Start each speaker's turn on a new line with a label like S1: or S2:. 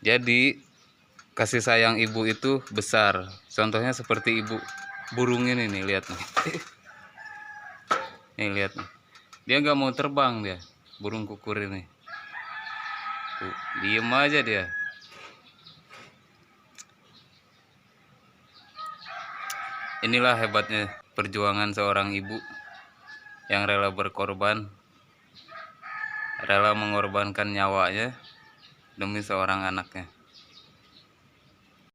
S1: Jadi kasih sayang ibu itu besar. Contohnya seperti ibu burung ini nih, lihat nih. Nih lihat nih. Dia nggak mau terbang dia, burung kukur ini. Tuh, diem aja dia. Inilah hebatnya perjuangan seorang ibu yang rela berkorban, rela mengorbankan nyawanya demi seorang anaknya.